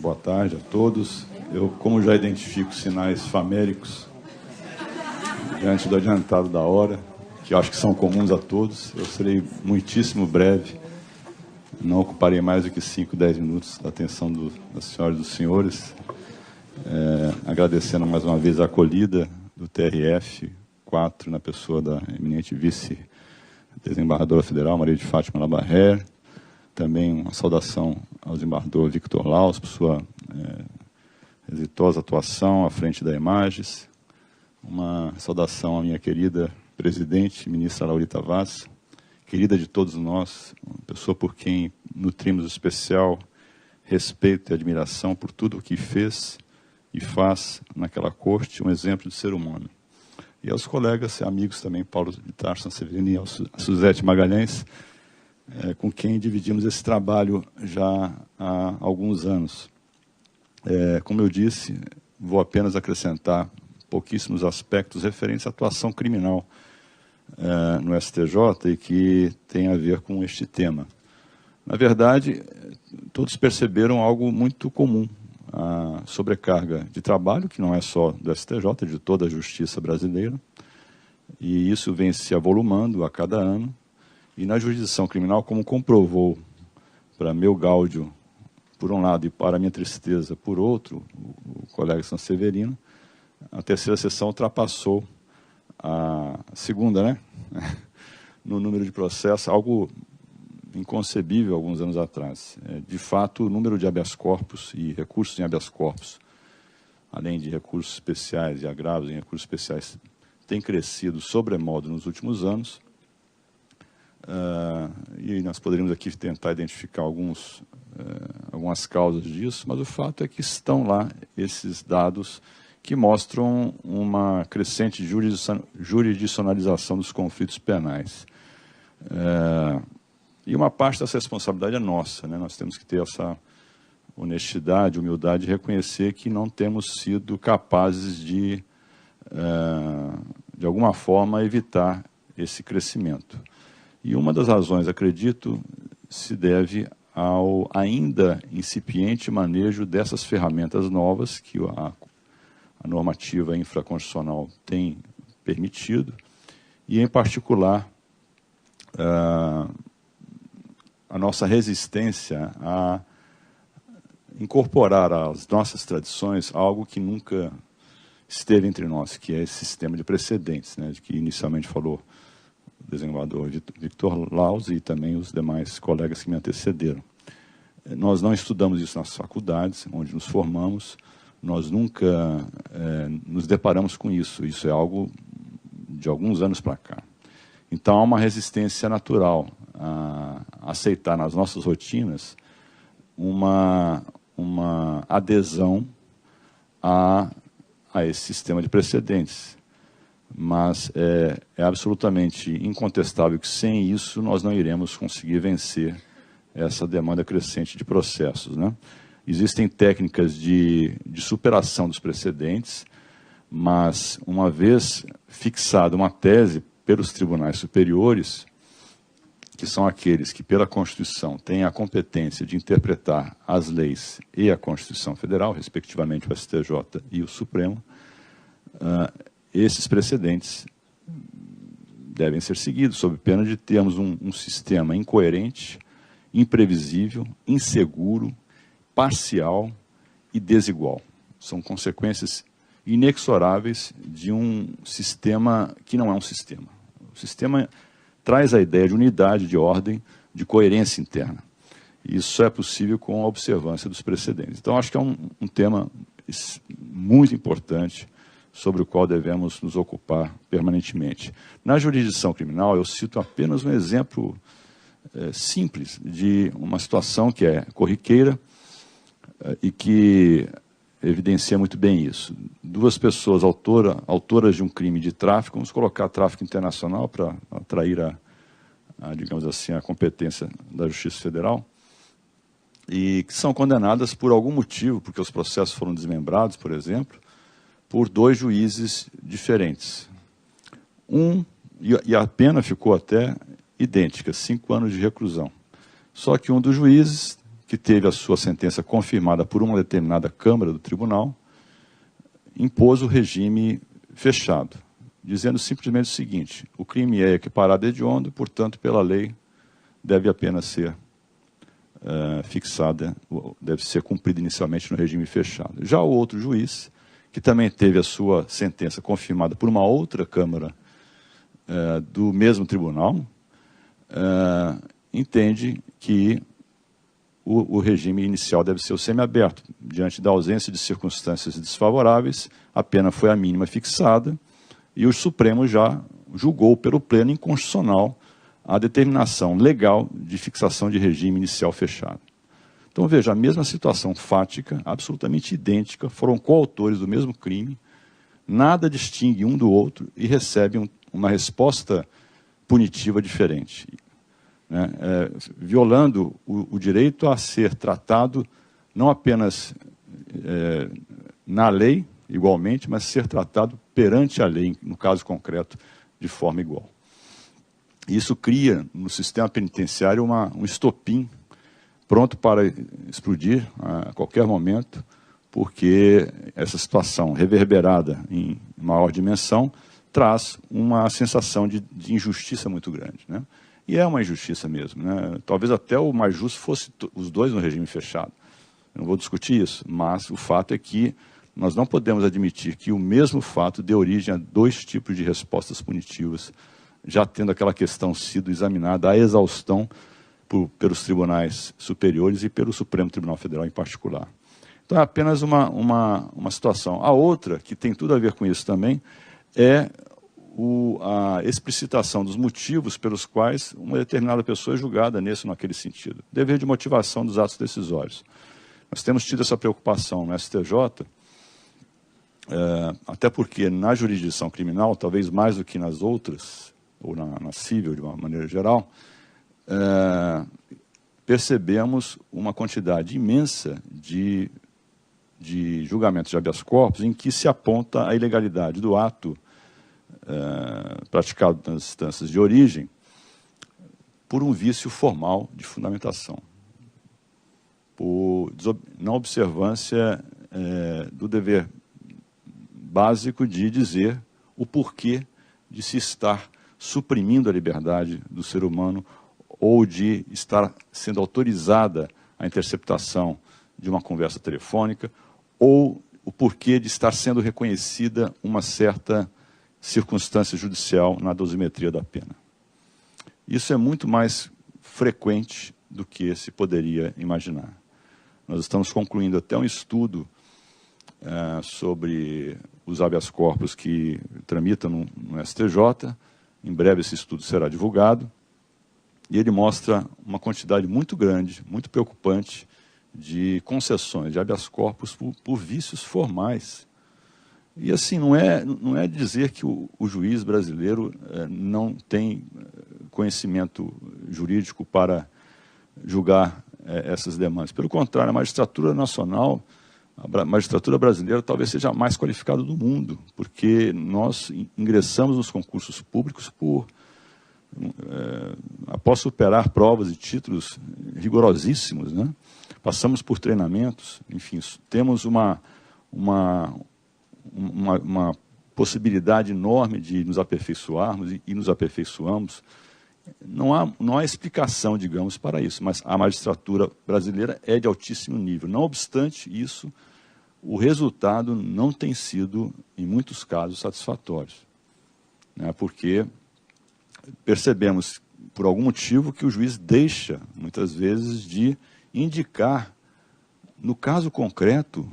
Boa tarde a todos. Eu, como já identifico sinais faméricos diante do adiantado da hora, que eu acho que são comuns a todos, eu serei muitíssimo breve, não ocuparei mais do que 5, 10 minutos da atenção das senhoras e dos senhores, agradecendo mais uma vez a acolhida do TRF-4 na pessoa da eminente vice-desembargadora federal, Maria de Fátima Labarrère, também uma saudação ao desembargador Victor Laus por sua exitosa atuação à frente da Images, uma saudação à minha querida presidente, ministra Laurita Vaz, querida de todos nós, uma pessoa por quem nutrimos especial respeito e admiração por tudo o que fez e faz naquela corte, um exemplo de ser humano. E aos colegas e amigos também, Paulo de Tarso Severino e a Suzete Magalhães, com quem dividimos esse trabalho já há alguns anos. Como eu disse, vou apenas acrescentar pouquíssimos aspectos referentes à atuação criminal no STJ e que tem a ver com este tema. Na verdade, todos perceberam algo muito comum, a sobrecarga de trabalho, que não é só do STJ, é de toda a justiça brasileira, e isso vem se avolumando a cada ano. E na jurisdição criminal, como comprovou, para meu gáudio, por um lado, e para minha tristeza, por outro, o colega Sanseverino, a terceira sessão ultrapassou a segunda, né? No número de processos, algo inconcebível alguns anos atrás. De fato, o número de habeas corpus e recursos em habeas corpus, além de recursos especiais e agravos em recursos especiais, tem crescido sobremodo nos últimos anos. E nós poderíamos aqui tentar identificar algumas causas disso, mas o fato é que estão lá esses dados que mostram uma crescente jurisdicionalização dos conflitos penais. E uma parte dessa responsabilidade é nossa, né? Nós temos que ter essa honestidade, humildade, de reconhecer que não temos sido capazes de alguma forma, evitar esse crescimento. E uma das razões, acredito, se deve ao ainda incipiente manejo dessas ferramentas novas que a normativa infraconstitucional tem permitido, e, em particular, a nossa resistência a incorporar às nossas tradições algo que nunca esteve entre nós, que é esse sistema de precedentes, né, de que inicialmente falou o desembargador Victor Laus e também os demais colegas que me antecederam. Nós não estudamos isso nas faculdades, onde nos formamos, nós nunca nos deparamos com isso. Isso é algo de alguns anos para cá. Então, há uma resistência natural a aceitar nas nossas rotinas uma adesão a esse sistema de precedentes. Mas é absolutamente incontestável que sem isso nós não iremos conseguir vencer essa demanda crescente de processos, né? Existem técnicas de superação dos precedentes, mas uma vez fixada uma tese pelos tribunais superiores, que são aqueles que pela Constituição têm a competência de interpretar as leis e a Constituição Federal, respectivamente o STJ e o Supremo, esses precedentes devem ser seguidos, sob pena de termos um sistema incoerente, imprevisível, inseguro, parcial e desigual. São consequências inexoráveis de um sistema que não é um sistema. O sistema traz a ideia de unidade, de ordem, de coerência interna. Isso é possível com a observância dos precedentes. Então, acho que é um tema muito importante, sobre o qual devemos nos ocupar permanentemente. Na jurisdição criminal, eu cito apenas um exemplo simples de uma situação que é corriqueira e que evidencia muito bem isso. Duas pessoas autoras de um crime de tráfico, vamos colocar tráfico internacional para atrair digamos assim, a competência da Justiça Federal, e que são condenadas por algum motivo, porque os processos foram desmembrados, por exemplo, por dois juízes diferentes. E a pena ficou até idêntica, 5 anos de reclusão. Só que um dos juízes que teve a sua sentença confirmada por uma determinada Câmara do Tribunal, impôs o regime fechado, dizendo simplesmente o seguinte: o crime é equiparado a hediondo, portanto, pela lei, deve apenas ser fixada, deve ser cumprida inicialmente no regime fechado. Já o outro juiz, que também teve a sua sentença confirmada por uma outra Câmara do mesmo tribunal, entende que o regime inicial deve ser o semiaberto. Diante da ausência de circunstâncias desfavoráveis, a pena foi a mínima fixada e o Supremo já julgou pelo pleno inconstitucional a determinação legal de fixação de regime inicial fechado. Então, veja, a mesma situação fática, absolutamente idêntica, foram coautores do mesmo crime, nada distingue um do outro e recebem uma resposta punitiva diferente, né? Violando o direito a ser tratado não apenas na lei, igualmente, mas ser tratado perante a lei, no caso concreto, de forma igual. Isso cria no sistema penitenciário um estopim pronto para explodir a qualquer momento, porque essa situação reverberada em maior dimensão traz uma sensação de injustiça muito grande, né? E é uma injustiça mesmo, né? Talvez até o mais justo fosse os dois no regime fechado. Eu não vou discutir isso, mas o fato é que nós não podemos admitir que o mesmo fato dê origem a dois tipos de respostas punitivas, já tendo aquela questão sido examinada à exaustão pelos tribunais superiores e pelo Supremo Tribunal Federal em particular. Então é apenas uma situação. A outra, que tem tudo a ver com isso também, é a explicitação dos motivos pelos quais uma determinada pessoa é julgada nesse ou naquele sentido. Dever de motivação dos atos decisórios. Nós temos tido essa preocupação no STJ, até porque na jurisdição criminal, talvez mais do que nas outras, ou na civil de uma maneira geral, percebemos uma quantidade imensa de julgamentos de habeas corpus em que se aponta a ilegalidade do ato praticado nas instâncias de origem por um vício formal de fundamentação, por não observância do dever básico de dizer o porquê de se estar suprimindo a liberdade do ser humano ou de estar sendo autorizada a interceptação de uma conversa telefônica, ou o porquê de estar sendo reconhecida uma certa circunstância judicial na dosimetria da pena. Isso é muito mais frequente do que se poderia imaginar. Nós estamos concluindo até um estudo sobre os habeas corpus que tramitam no STJ. Em breve esse estudo será divulgado, e ele mostra uma quantidade muito grande, muito preocupante, de concessões de habeas corpus por vícios formais. E assim, não é dizer que o juiz brasileiro não tem conhecimento jurídico para julgar essas demandas. Pelo contrário, a magistratura nacional, a magistratura brasileira talvez seja a mais qualificada do mundo, porque nós ingressamos nos concursos públicos após superar provas e títulos rigorosíssimos, né? Passamos por treinamentos, enfim, temos uma possibilidade enorme de nos aperfeiçoarmos e nos aperfeiçoamos. Não há explicação, digamos, para isso, mas a magistratura brasileira é de altíssimo nível. Não obstante isso, o resultado não tem sido, em muitos casos, satisfatório, né? Porque percebemos, por algum motivo, que o juiz deixa, muitas vezes, de indicar, no caso concreto,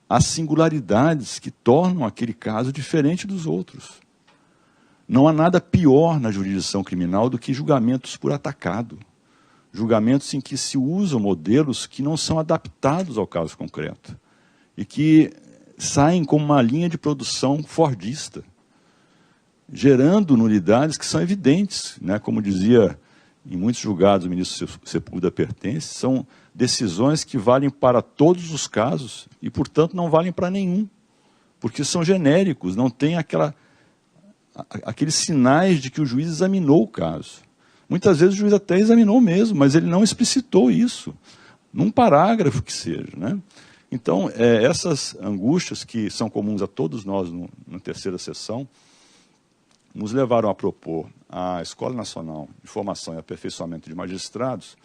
as singularidades que tornam aquele caso diferente dos outros. Não há nada pior na jurisdição criminal do que julgamentos por atacado. Julgamentos em que se usam modelos que não são adaptados ao caso concreto e que saem como uma linha de produção fordista, gerando nulidades que são evidentes, né? Como dizia em muitos julgados o ministro Sepúlveda Pertence, são decisões que valem para todos os casos e, portanto, não valem para nenhum, porque são genéricos, não tem aqueles sinais de que o juiz examinou o caso. Muitas vezes o juiz até examinou mesmo, mas ele não explicitou isso. num parágrafo que seja, né? Então, essas angústias que são comuns a todos nós na terceira sessão, nos levaram a propor à Escola Nacional de Formação e Aperfeiçoamento de Magistrados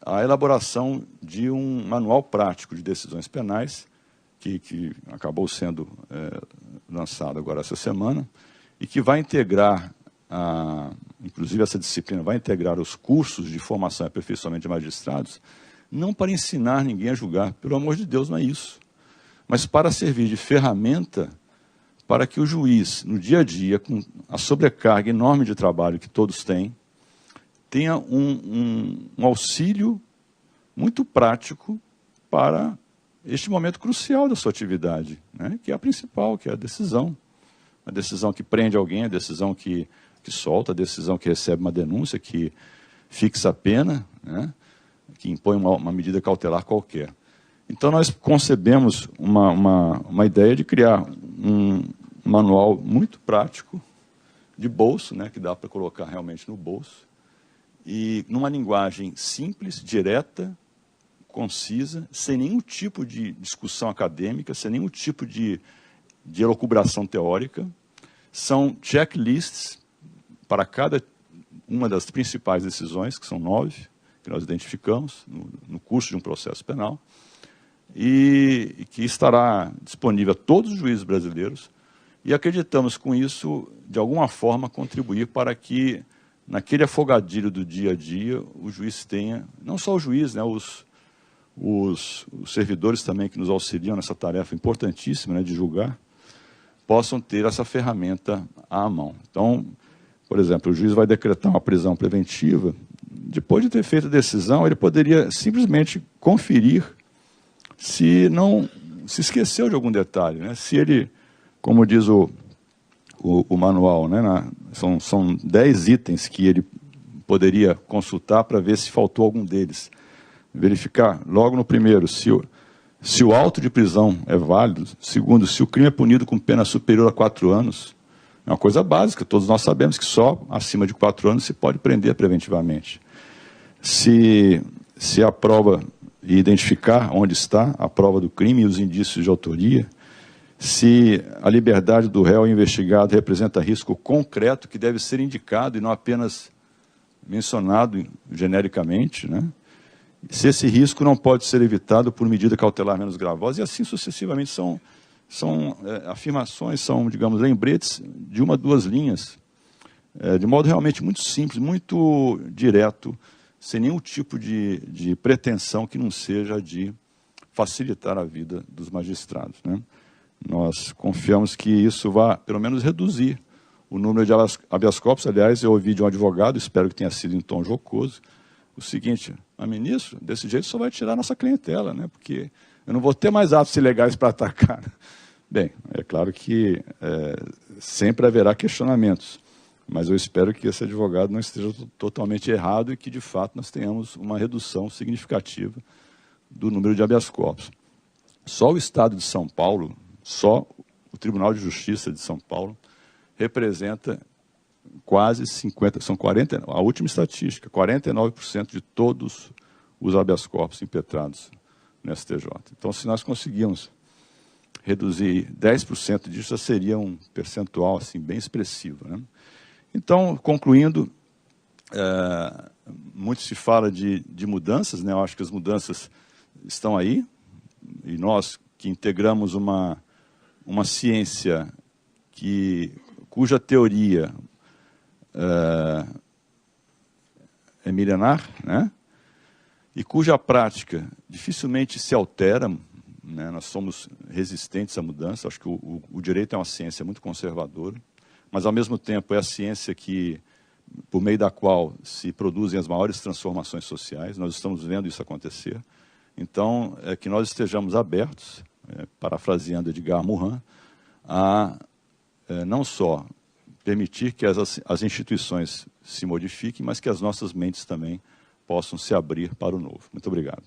a elaboração de um manual prático de decisões penais, que acabou sendo lançado agora essa semana, e que vai integrar, inclusive essa disciplina vai integrar os cursos de formação e aperfeiçoamento de magistrados, não para ensinar ninguém a julgar, pelo amor de Deus, não é isso, mas para servir de ferramenta para que o juiz, no dia a dia, com a sobrecarga enorme de trabalho que todos têm, tenha um auxílio muito prático para este momento crucial da sua atividade, né? Que é a principal, que é a decisão que prende alguém, a decisão que solta, a decisão que recebe uma denúncia, que fixa a pena, né? Que impõe uma medida cautelar qualquer. Então, nós concebemos uma ideia de criar um manual muito prático, de bolso, né, que dá para colocar realmente no bolso, e numa linguagem simples, direta, concisa, sem nenhum tipo de discussão acadêmica, sem nenhum tipo de elucubração teórica. São checklists para cada uma das principais decisões, que são 9, que nós identificamos no curso de um processo penal, e que estará disponível a todos os juízes brasileiros, e acreditamos com isso, de alguma forma, contribuir para que, naquele afogadilho do dia a dia, o juiz tenha, não só o juiz, né, os servidores também que nos auxiliam nessa tarefa importantíssima, né, de julgar, possam ter essa ferramenta à mão. Então, por exemplo, o juiz vai decretar uma prisão preventiva, depois de ter feito a decisão, ele poderia simplesmente conferir se não se esqueceu de algum detalhe, né? Se ele, como diz o manual, né, são 10 itens que ele poderia consultar para ver se faltou algum deles. Verificar logo no primeiro se o auto de prisão é válido. Segundo, se o crime é punido com pena superior a 4 anos. É uma coisa básica, todos nós sabemos que só acima de 4 anos se pode prender preventivamente. Se a prova, e identificar onde está a prova do crime e os indícios de autoria, se a liberdade do réu investigado representa risco concreto que deve ser indicado e não apenas mencionado genericamente, né? Se esse risco não pode ser evitado por medida cautelar menos gravosa, e assim sucessivamente são afirmações, são, digamos, lembretes de 1 a 2 linhas, de modo realmente muito simples, muito direto, sem nenhum tipo de pretensão que não seja de facilitar a vida dos magistrados, né? Nós confiamos que isso vá, pelo menos, reduzir o número de habeas corpus. Aliás, eu ouvi de um advogado, espero que tenha sido em tom jocoso, o seguinte: ministro, desse jeito só vai tirar a nossa clientela, né? Porque eu não vou ter mais atos ilegais para atacar. Bem, é claro que sempre haverá questionamentos, mas eu espero que esse advogado não esteja totalmente errado e que, de fato, nós tenhamos uma redução significativa do número de habeas corpus. Só o Estado de São Paulo, só o Tribunal de Justiça de São Paulo, representa quase 50%, são 40%, a última estatística, 49% de todos os habeas corpus impetrados no STJ. Então, se nós conseguirmos reduzir 10% disso, já seria um percentual assim, bem expressivo, né? Então, concluindo, muito se fala de mudanças, né? Eu acho que as mudanças estão aí, e nós que integramos uma ciência cuja teoria é milenar, né? E cuja prática dificilmente se altera, né? Nós somos resistentes à mudança. Acho que o direito é uma ciência muito conservadora, mas, ao mesmo tempo, é a ciência por meio da qual se produzem as maiores transformações sociais. Nós estamos vendo isso acontecer. Então, que nós estejamos abertos, parafraseando Edgar Morin, a não só permitir que as instituições se modifiquem, mas que as nossas mentes também possam se abrir para o novo. Muito obrigado.